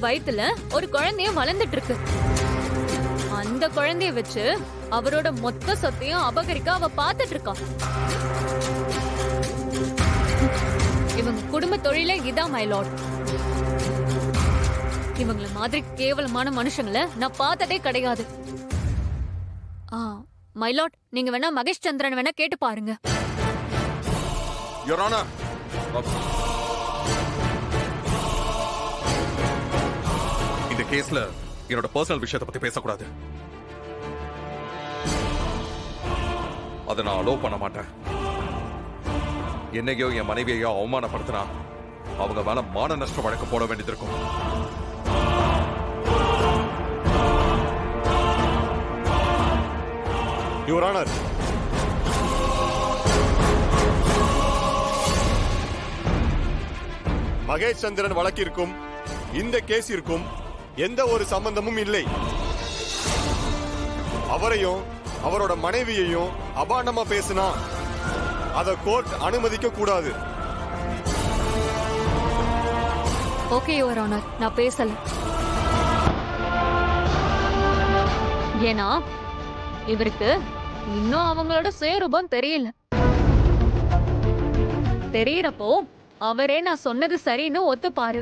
வயித்துல ஒரு குழந்தைய வளர்ந்துட்டு இருக்கு. அந்த குழந்தைய வச்சு அவரோட மொத்த சொத்தையும் அபகரிக்க அவ பாத்துட்டு இருக்கா. இவங்க குடும்ப தொழிலே இதான் மை லார்ட். இவங்கள மாதிரி கேவலமான மனுஷங்களை நான் பார்த்ததே கிடையாது. மை லார்ட், நீங்க வேணா மகேஷ் சந்திரன் வேணா கேட்டு பாருங்க. யுவர் ஆனர், இந்த கேஸ்ல என்னோட பர்சனல் விஷயத்தை பத்தி பேசக்கூடாது. அதை நான் அலோவ் பண்ண மாட்டேன். என்னையோ என் மனைவியையோ அவமானப்படுத்தினா அவங்க மேல மான நஷ்ட வழக்கு போட வேண்டியது இருக்கும். யுவர் ஆனர், மகேஷ் சந்திரன் வழக்கிற்கும் இந்த கேஸிற்கும் எந்த ஒரு சம்பந்தமும் இல்லை. அவரையும் அவரோட மனைவியையும் அபாண்டமா பேசினா அத கோர்ட் அனுமதிக்க கூடாது. ஓகே யுவர் ஆனர், நான் பேசல. ஏன்னா இவருக்கு இன்னும் அவங்களோட சுயரூபம் தெரியல. தெரியறப்போ அவரே நான் சொன்னது சரின்னு ஒத்துப்பாரு.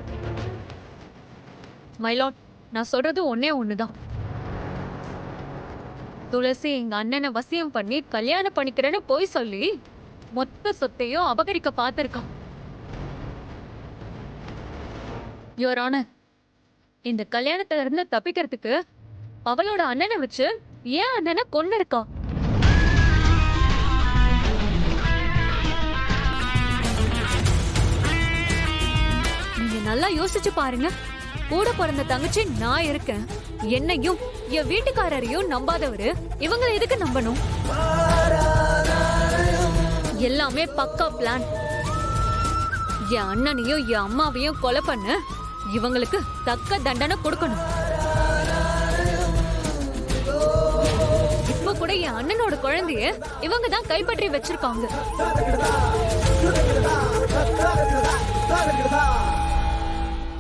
மைலாட், நான் சொல்றது ஒன்னே ஒண்ணுதான். துளசி எங்க அண்ணனை வசியம் பண்ணி கல்யாணம் பண்ணிக்கிறேன்னு போய் சொல்லி மொத்த சொத்தையும் அபகரிக்க பார்த்திருக்கான். யுவர் ஆனர், இந்த கல்யாணத்துல இருந்து தப்பிக்கிறதுக்கு அவளோட அண்ணனை வச்சு ஏன் அண்ணனை கொண்டு இருக்கா? நீங்க நல்லா யோசிச்சு பாருங்க. கூட பிறந்த தங்கச்சி நான் இருக்கேன். என்னையும் என் வீட்டுக்காரரையும் நம்பாதவரு இவங்களை எதுக்கு நம்பணும்? எல்லாமே பக்கா பிளான். என் அண்ணனையும் என் அம்மாவையும் கொலை பண்ண இவங்களுக்கு தக்க தண்டனை கொடுக்கணும். இப்ப கூட என் அண்ணனோட குழந்தைய இவங்க தான் கைப்பற்றி வச்சிருக்காங்க.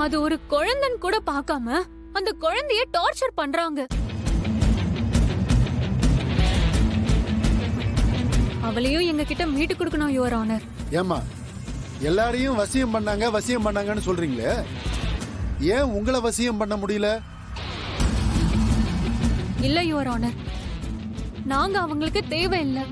அது ஒரு குழந்தைன்னு கூட பார்க்காம அந்த குழந்தைய டார்ச்சர் பண்றாங்க. அவளையும் எங்க கிட்ட மீட்டு கொடுக்கணும் யுவர் ஆனர். ஏமா எல்லாரையும் வசியம் பண்ணாங்கன்னு சொல்றீங்களே, ஏன் உங்களை வசியம் பண்ண முடியல? இல்ல யுவர் ஆனர், நாங்க அவங்களுக்கு தேவையில்லை.